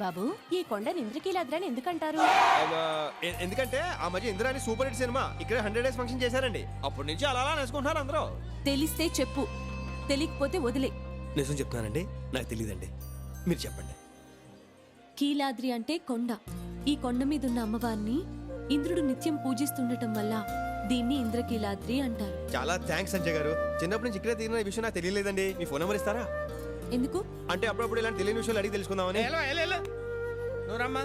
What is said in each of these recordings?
బాబు ఈ కొండని ఇంద్రకీలాద్రని ఎందుకంటారు? ఎందుకంటే ఆ మధ్య ఇంద్రాని సూపర్ హిట్ సినిమా ఇక్కడ 100 days ఫంక్షన్ చేశారండి. అప్పటి నుంచి అలా అలా నేర్చుకుంటున్నారు అందరూ. తెలిస్తే చెప్పు, తెలియకపోతే వదిలే. నిజం చెప్తున్నానండి, నాకు తెలియదండి, మీరు చెప్పండి. కీలాద్రి అంటే కొండ. ఈ కొండ మీద ఉన్న అమ్మవారిని ఇంద్రుడు నిత్యం పూజిస్తుండటం వల్ల దీన్ని ఇంద్రకీలాద్రి అంటారు. చాలా థ్యాంక్స్ సంజయ్ గారు. చిన్నప్పటి నుంచి ఇక్కడే తిరిగిన విషయం నాకు తెలియలేదండి. మీ ఫోన్ నెంబర్ ఇస్తారా? ఎందుకు అంటే అప్పుడప్పుడు ఇలాంటి తెలియని విషయాలు అడిగి తెలుసుకుందామని. నువ్వమ్మా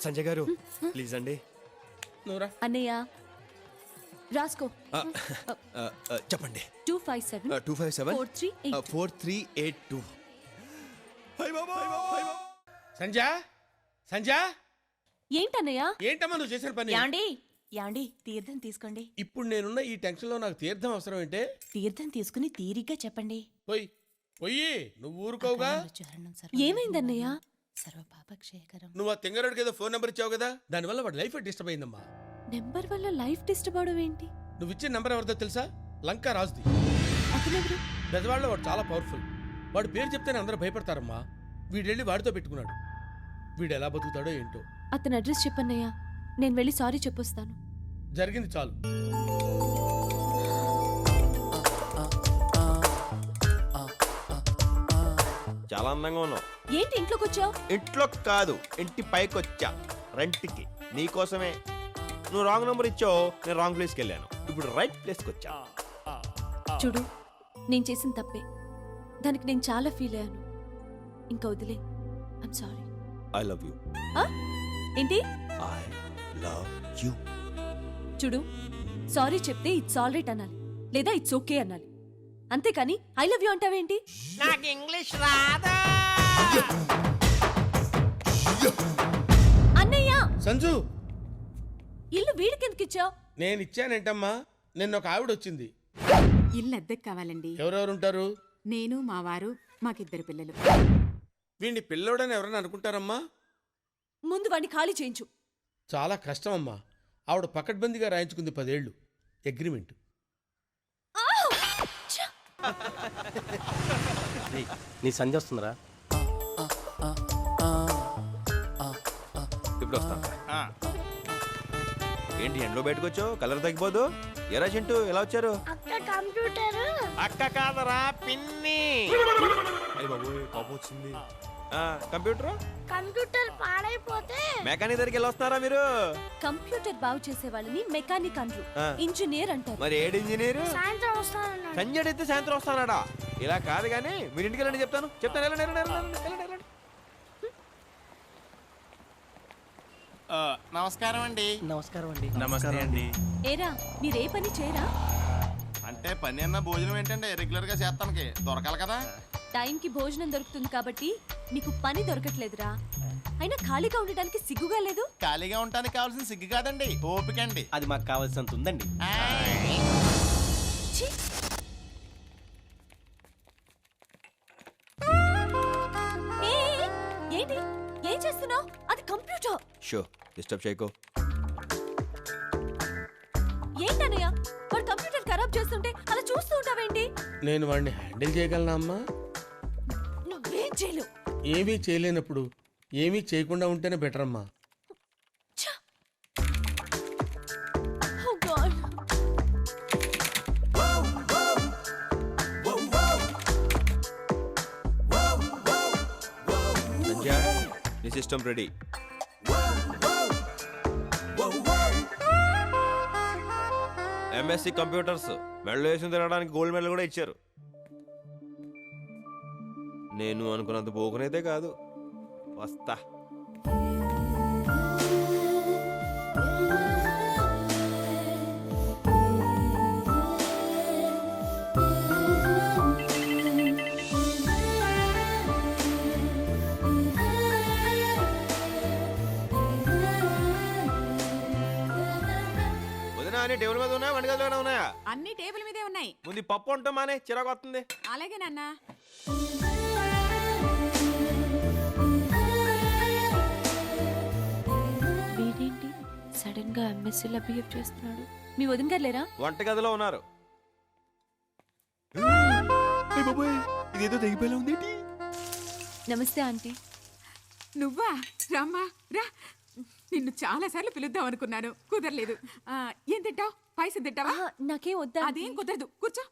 సంజయ్ గారు ప్లీజ్ అండి. నువ్వురా అన్నయ్య రాసుకో. చెప్పండి. 257 257 4382. 4382. సంజ సంజ ఏంటన్నయ్య? ఏంటమ్మా నువ్వు చేసిన పని? యాండి తీర్థం తీసుకోండి. ఇప్పుడు నేనున్న ఈ టెన్షన్ లో నాకు తీర్థం అవసరం ఏంటే? తీర్థం తీసుకుని తీరిగ్గా చెప్పండి. పొయ్యి నువ్వు ఊరుకోవుగా. ఏమైందన్నయ్య? సర్వపాపక్షయకరం. నువ్వు ఆ తింగరుడికి ఏదో ఫోన్ నెంబర్ ఇచ్చావు కదా, దానివల్ల వాడి లైఫ్ డిస్టర్బ్ అయిందమ్మా. నెంబర్ వల్ల లైఫ్ డిస్టర్బ్ అవడం ఏంటి? నువ్వు ఇచ్చిన నెంబర్ ఎవరిదో తెలుసా? లంకా రాజుది. అతనెవరు? బెజవాడలో వాడు చాలా పవర్ఫుల్. వాడి పేరు చెప్తేనే అందరూ భయపడతారమ్మా. వీడెళ్ళి వాడితో పెట్టుకున్నాడు. వీడు ఎలా బతుకుతాడో ఏంటో. అతని అడ్రస్ చెప్పన్నయ్య, నేను వెళ్ళి సారీ చెప్పొస్తాను. జరిగింది చాలు. చాలా అందంగా ఉన్నావు. ఏంటి ఇంట్లోకి వచ్చావు? ఇంట్లో కాదు, ఇంటి పైకి వచ్చా రెంట్కి. నీకోసమే. నువ్వు రాంగ్ నెంబర్ ఇచ్చావు, నేను రాంగ్ ప్లేస్కి వెళ్ళాను. ఇప్పుడు రైట్ ప్లేస్కి వచ్చా. చూడు, నేను చేసిన తప్పే. దానికి నేను చాలా ఫీల్ అయ్యాను. ఇంకా వదిలే. I'm sorry. I love you. ఏంటి? I love you. చూడు, సారీ చెప్తే ఇట్స్ ఆల్ రైట్ అనాలి, లేదా ఇట్స్ ఓకే అనాలి. అంతేకాని ఐ లవ్ యూ అంటావేంటి? నాకు ఇంగ్లీష్ రాదా? అన్నయ్య! సంజు, ఇల్లు వీడికెందుకు ఇచ్చావు? నేను ఇచ్చానేంటమ్మా? నిన్న ఒక ఆవిడ వచ్చింది. ఇల్లు అద్దెకు కావాలండి. ఎవరెవరు ఉంటారు? నేను, మా వారు, మాకిద్దరు పిల్లలు. వీడిని పిల్లోడని ఎవరైనా అనుకుంటారమ్మా? ముందు వాడిని ఖాళీ చేయించు. చాలా కష్టం అమ్మా. ఆవిడ పకడ్బందీగా రాయించుకుంది 10 ఏళ్ళు అగ్రిమెంట్. నీ సంజ వస్తుందిరా. ఇప్పుడు వస్తాను. ఏంటి ఎండలో బయటకు వచ్చావు? కలర్ తగ్గిపోదు. ఎరా చింటూ ఎలా వచ్చారు? అక్క కాదరా పిన్ని. అయ్య బాబోయ్, కోపం వచ్చింది. కంప్యూటర్ పాడైపోతే మెకానిక్ దగ్గరికి వెళ్ళి వస్తున్నారా మీరు? కంప్యూటర్ బాగు చేసే వాళ్ళని మెకానిక్ అనరు, ఇంజనీర్ అంటారు. మరి ఏడు ఇంజనీర్? సాయంత్రం వస్తానన్నాడు. సంజయ్ అయితే సాయంత్రం వస్తానడా? ఇలా కాదు కానీ మీరు ఇంటికి వెళ్ళండి, చెప్తాను. వెళ్ళండి. నమస్కారం అండి. నమస్కారం అండి. నమస్తే అండి. ఏరా, మీరే పని చేయరా? అంటే పని అన్న భోజనం ఏంటంటే రెగ్యులర్ గా చేస్తానికి దొరకాలి కదా. టైంకి భోజనం దొరుకుతుంది కాబట్టి మీకు పని దొరకట్లేదురా. అయినా ఖాళీగా ఉండడానికి సిగ్గుగా లేదు? ఖాళీగా ఉండడానికి కావాల్సిన సిగ్గు కాదండి, ఓపిక అండి. అది మాకు కావాల్సినంత ఉందండి. ఛీ! ఏంటి ఏం చేస్తున్నావు? అది కంప్యూటర్. Show disturb చేయకో. ఏంటన్నయ్య, వాడు కంప్యూటర్ ఖరాబ్ చేస్తుంటే అలా చూస్తూ ఉంటావేంటి? నేను వాడిని హ్యాండిల్ చేయగలనా అమ్మా? నువ్వేం చేయలేవు. ఏమీ చేయలేనప్పుడు ఏమీ చేయకుండా ఉంటేనే బెటర్ అమ్మా. Oh God. సంజయ్, నీ సిస్టమ్ రెడీ. ఎంఎస్సి కంప్యూటర్స్ మెడలో వేసి తిరగడానికి గోల్డ్ మెడల్ కూడా ఇచ్చారు. నేను అనుకున్నంత పోకునైతే కాదు. వస్తా. అన్ని టేబుల్ మీద ఉన్నాయా, వంట గదిలో ఉన్నాయా? అన్ని టేబుల్ మీదే ఉన్నాయి. ముందు పప్పు ఉంటాం మానే, చిరాకు వస్తుంది. అలాగే నాన్న. వీడేంటి సడన్ గా ఎంఎస్సీలా బిహేవ్ చేస్తున్నాడు? మీ వదిన గారు లేరా? వంట గదిలో ఉన్నారు. ఇదేదో తెగిపోయేలా ఉంది. నమస్తే ఆంటీ. నువ్వా రామ్మా రా. నిన్ను చాలాసార్లు పిలుద్దాం అనుకున్నాను, కుదరలేదు. ఏం తింటావు? పాయసం తింటావా? నాకేం వద్దా? అదేం కుదరదు, కూర్చో.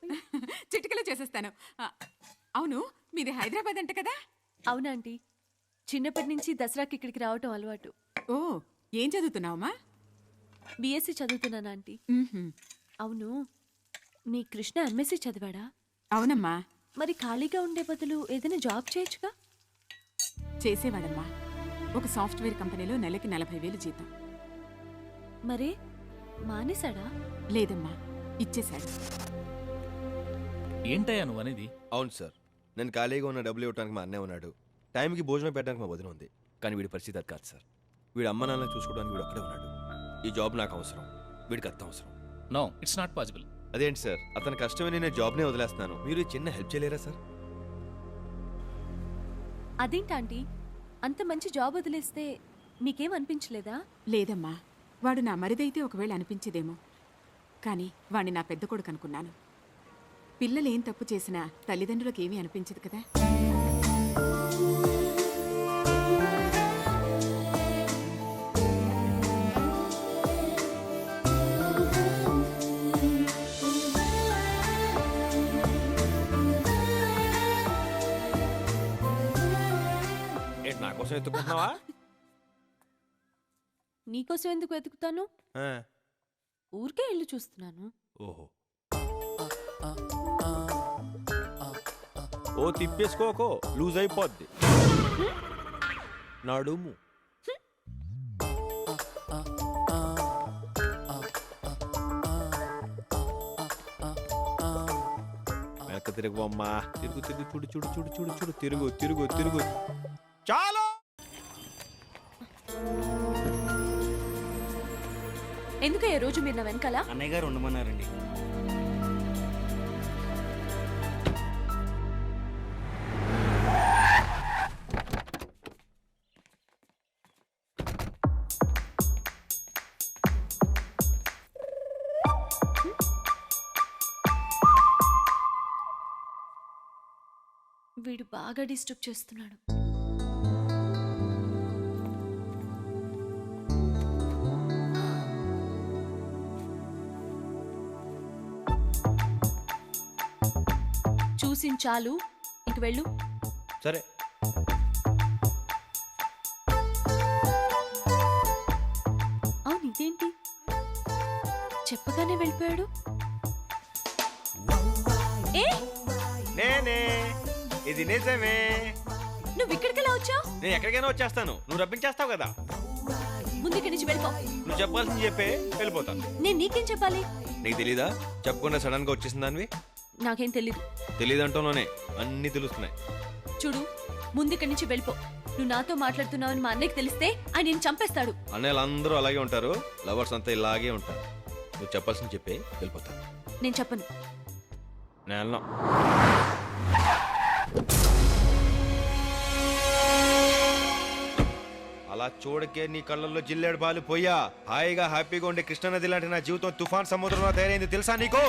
చిటికలో చేసేస్తాను. అవును, మీది హైదరాబాద్ అంట కదా? అవునా ఆంటీ, చిన్నప్పటి నుంచి దసరాకి ఇక్కడికి రావటం అలవాటు. ఓ, ఏం చదువుతున్నావమ్మా? బీఎస్సీ చదువుతున్నాను ఆంటీ. అవును, మీ కృష్ణ ఎంఎస్సీ చదివాడా? అవునమ్మా. మరి ఖాళీగా ఉండే బదులు ఏదైనా జాబ్ చేయొచ్చుగా? చేసేవాడమ్మా. ఒక సాఫ్ట్వేర్ కంపెనీలో నెలకి 40,000 జీతం. మరే మానేశాడా? లేదమ్మా, ఇచ్చేశాడు. ఏంటయ్యా నువ్వు అనేది? అవును సార్, నేను ఖాళీగా ఉన్న డబ్బులు ఇవ్వడానికి మా అన్నయ్య ఉన్నాడు, టైంకి భోజనం పెట్టడానికి మా వదిన ఉంది. కానీ వీడి పరిస్థితి అది కాదు సార్. వీడి అమ్మ నాన్నని చూసుకోవడానికి వీడు ఒక్కడే ఉన్నాడు. ఈ జాబ్ నాకు అవసరం, వీడికి అర్థం అవసరం. No, it's not possible. అదేంటి సార్, అతని కష్టమని నేను జాబ్నే వదిలేస్తున్నాను, మీరు ఈ చిన్న హెల్ప్ చేయలేరా సార్? అదేంటాంటీ, అంత మంచి జాబ్ వదిలేస్తే మీకేం అనిపించలేదా? లేదమ్మా, వాడు నా మరిదైతే ఒకవేళ అనిపించేదేమో. కానీ వాణ్ణి నా పెద్ద కొడుకు అనుకున్నాను. పిల్లలు ఏం తప్పు చేసినా తల్లిదండ్రులకు ఏమీ అనిపించదు కదా. ఏంటి నా కోసం ఎత్తుకుంటున్నావా? నీకోసం ఎందుకు వెతుకుతాను? ఆ, ఊరికే ఇల్లు చూస్తున్నాను. ఓహో. ఓ తిప్పేసుకోకో, లూజ్ అయిపోద్ది నడుము. వెనక తిరుగు అమ్మా, తిరుగు తిరుగు, చూడు చూడు చూడు చూడు చూడు, తిరుగు తిరుగు తిరుగు. చాలు. ఎందుకు ఏ రోజు మీరు నా వెనకాల? అన్నయ్య గారు ఉండమన్నారండి. వీడు బాగా డిస్టర్బ్ చేస్తున్నాడు. చూసిన చాలు, ఇంక వెళ్ళు. సరే. అవును, ఇదేంటి చెప్పగానే వెళ్ళిపోయాడు? ఏ, నేనే, ఇది నిజమే. నువ్వు ఇక్కడికెలా వచ్చావు? నేను ఎక్కడికైనా వచ్చేస్తాను, నువ్వు రప్పించేస్తావు కదా. ముందు ఇక్కడి నుంచి వెళ్ళిపో. నువ్వు చెప్పాల్సింది చెప్పే వెళ్ళిపోతాను. నేను నీకేం చెప్పాలి? నీకు తెలీదా? చెప్పకుండా సడన్ గా వచ్చేసిన దానివి. నాకేం తెలీదు. తెలీదంటూనే అన్నీ తెలుస్తున్నాయి. చూడు, ముందు ఇక్కడి నుంచి వెళ్ళిపో. నువ్వు నాతో మాట్లాడుతున్నావని మా అన్నయ్యకి తెలిస్తే ఆయన నేను చంపేస్తాడు. అన్నయ్యలు అందరూ అలాగే ఉంటారు, లవర్స్ అంతా ఇలాగే ఉంటారు. నువ్వు చెప్పాల్సింది చెప్పే వెళ్ళిపోతాను. నేను చెప్పను. నేను వెళ్ళను. అలా చూడకే నీ కళ్ళల్లో జిల్లేడు బాలు పోయా. హాయిగా హ్యాపీగా ఉండే కృష్ణానది లాంటి నా జీవితం తుఫాన్ సముద్రంలో తయారైంది తెలుసా నీకు?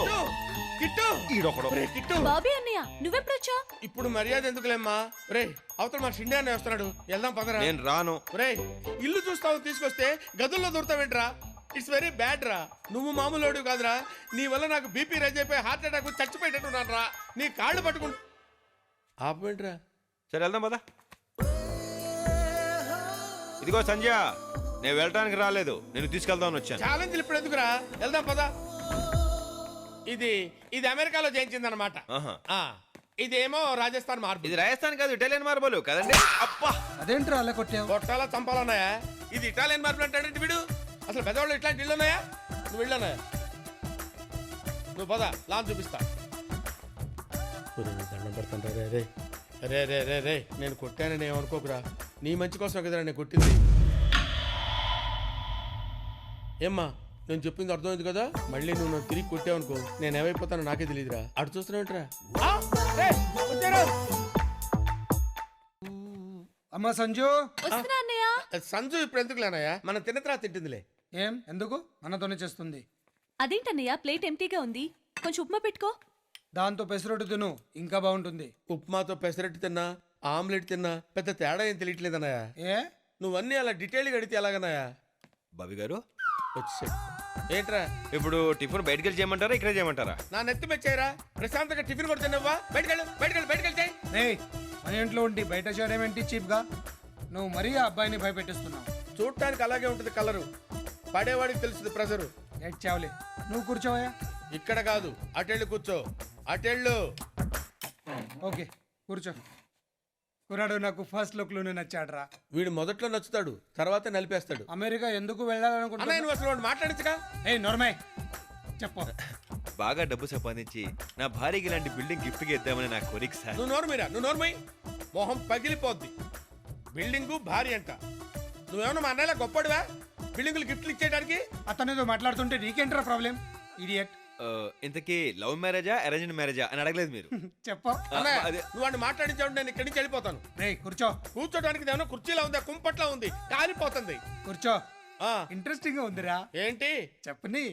కిట్టు! ఈడొకడు. ఒరేయ్ కిట్టు! బాబీ అన్నయ్య, నువ్వెప్పుడొచ్చా? ఇప్పుడు మర్యాద ఎందుకులేమ్మా? రే, అవతల మా షిండే అన్నయ్య వస్తున్నాడు, వెళ్దాం పదరా. నేను రాను. రే, ఇల్లు చూస్తావు తీసుకొస్తే గదుల్లో దూరతావేంట్రా? ఇట్స్ వెరీ బ్యాడ్ రా. నువ్వు మామూలు కాదురా. నీ వల్ల నాకు బీపీ రైజ్ అయిపోయి హార్ట్ అటాక్ చచ్చిపోయేటట్టున్నాను రా. నీ కాళ్ళు పట్టుకుంటా ఆపేంట్రా. సరే వెళ్దాం పద. ఇదిగో సంజయ్, నేను వెళ్ళడానికి రాలేదు, నేను తీసుకెళ్దామని వచ్చాను. ఛాలెంజ్ ఇప్పుడు ఎందుకురా, వెళ్దాం పద. ఇది ఇది అమెరికాలో జయించిందనమాట. ఆహా. ఇదేమో రాజస్థాన్ మార్పు. ఇది రాజస్థాన్ కాదు, ఇటాలియన్ మార్బల్ కదండి. అబ్బా, అదేంట్రా అలా కొట్టావు? కొట్టాలా చంపాలన్నాయా? ఇది ఇటాలియన్ మార్పులు అంటాడంటే వీడు. అసలు పెద్దవాళ్ళు ఇట్లాంటి ఇళ్ళు ఉన్నాయా? నువ్వు వెళ్ళన్నాయా? నువ్వు పద, లాన్ చూపిస్తా. దండం పడుతుంటా. రే రే రే రే రే రే నేను కొట్టానని ఏమనుకోకురా. నీ మంచి కోసం కదరా నేను కొట్టింది. ఏమ్మా, నేను చెప్పింది అర్థమైంది కదా? మళ్ళీ నువ్వు నన్ను తిరిగి కొట్టావనుకో, నేను ఏమైపోతానో నాకే తెలియదురా. అటు చూస్తున్నావుట్రా. అమ్మా సంజు. వస్తున్నా అన్నయ్య. సంజు ఇప్పుడు ఎందుకు లేనయ్యా, మనం తిన్న తర్వాత తింటుందిలే. ఏం ఎందుకు? మనతోనే చేస్తుంది. అదేంటన్నయ్య, ప్లేట్ ఎంటీగా ఉంది, కొంచెం ఉప్మా పెట్టుకో. దాంతో పెసరట్టు తిను, ఇంకా బాగుంటుంది. ఉప్మాతో పెసరట్టు తిన్నా ఆమ్లెట్ తిన్నా పెద్ద తేడా ఏం తెలియట్లేదన్నయ్య. ఏ నువ్వన్నీ అలా డీటెయిల్గా అడిగితే ఎలాగన్నయ్య? బాబీ గారు వచ్చేసాడు. ఏంట్రా ఇప్పుడు టిఫిన్ బయటకు వెళ్ళి చేయమంటారా ఇక్కడే చేయమంటారా? నా నెత్తి మెచ్చాయిరా. ప్రశాంతంగా టిఫిన్ కూడా తిన్నవ్వా? బయటకెళ్ళి రే మన ఇంట్లో ఉండి బయట చేయడం ఏంటి చీప్గా? నువ్వు మరీ ఆ అబ్బాయిని భయపెట్టిస్తున్నావు. చూడటానికి అలాగే ఉంటుంది కలరు, పడేవాడికి తెలుస్తుంది ప్రెజరు. ఏడ్ చావులే, నువ్వు కూర్చోవయ్యా. ఇక్కడ కాదు, అటెళ్ళు కూర్చో, అటెళ్ళు. ఓకే కూర్చో. కురాడు నాకు ఫస్ట్ లుక్ లోనే నచ్చాడ్రా. వీడు మొదట్లో నచ్చుతాడు, తర్వాత నలిపేస్తాడు. అమెరికా ఎందుకు అన్నయ్య వెళ్ళాలనుకుంటున్నా? నువ్వు అసలు వాడు మాట్లాడించగా. ఏ నోర్మై చెప్పు. బాగా డబ్బు సంపాదించి నా భార్యకి ఇలాంటి బిల్డింగ్ గిఫ్ట్గా ఇద్దామని నా కోరిక సార్. నువ్వు నోర్మై మొహం పగిలిపోద్ది. బిల్డింగు భారీ అంట. నువ్వేమన్నా మా అన్నయ్యలా గొప్పడివా బిల్డింగులు గిఫ్ట్లు ఇచ్చేయడానికి? అతనితో మాట్లాడుతుంటే నీకేంట్రా ప్రాబ్లం? ఇడియట్. ఇంతకీ లవ్ మ్యారేజా అరేంజ్డ్ మ్యారేజా అని అడగలేదు మీరు. చెప్పు. అన్నయ్య, అదే. నువ్వు వాడిని మాట్లాడించావు, నేను ఇక్కడి నుంచి వెళ్ళిపోతాను. రే కూర్చో. కూర్చోడానికి ఏమైనా కుర్చీలా ఉందా, కుంపట్లా ఉంది, కాలిపోతుంది. కూర్చో. ఆ ఇంట్రెస్టింగ్ గా ఉందిరా. ఏంటి? చెప్పని.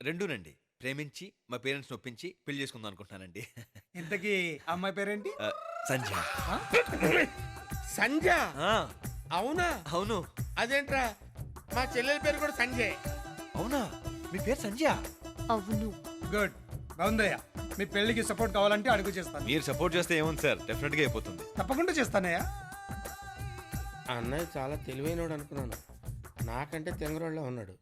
రెండూనండి. ప్రేమించి మా పేరెంట్స్ ఒప్పించి పెళ్లి చేసుకుందాం అనుకుంటున్నానండి. ఇంతకీ అమ్మాయి పేరేంటి? సంధ్య. సంజయ్? ఆ, అవునా? అవును. అదేంట్రా, మా చెల్లెల పేరు కూడా సంజయ్. అవునా, మీ పేరు సంధ్య? అవును. గుడ్, బాగుందయ్యా. మీ పెళ్లికి సపోర్ట్ కావాలంటే అడుగు చేస్తాను. మీరు సపోర్ట్ చేస్తే ఏముంది సార్, డెఫినెట్ గా అయిపోతుంది. తప్పకుండా చేస్తానయ్యా. అన్నయ్య చాలా తెలివైనోడు అనుకున్నాను, నాకంటే తెంగరోళ్ళ ఉన్నాడు.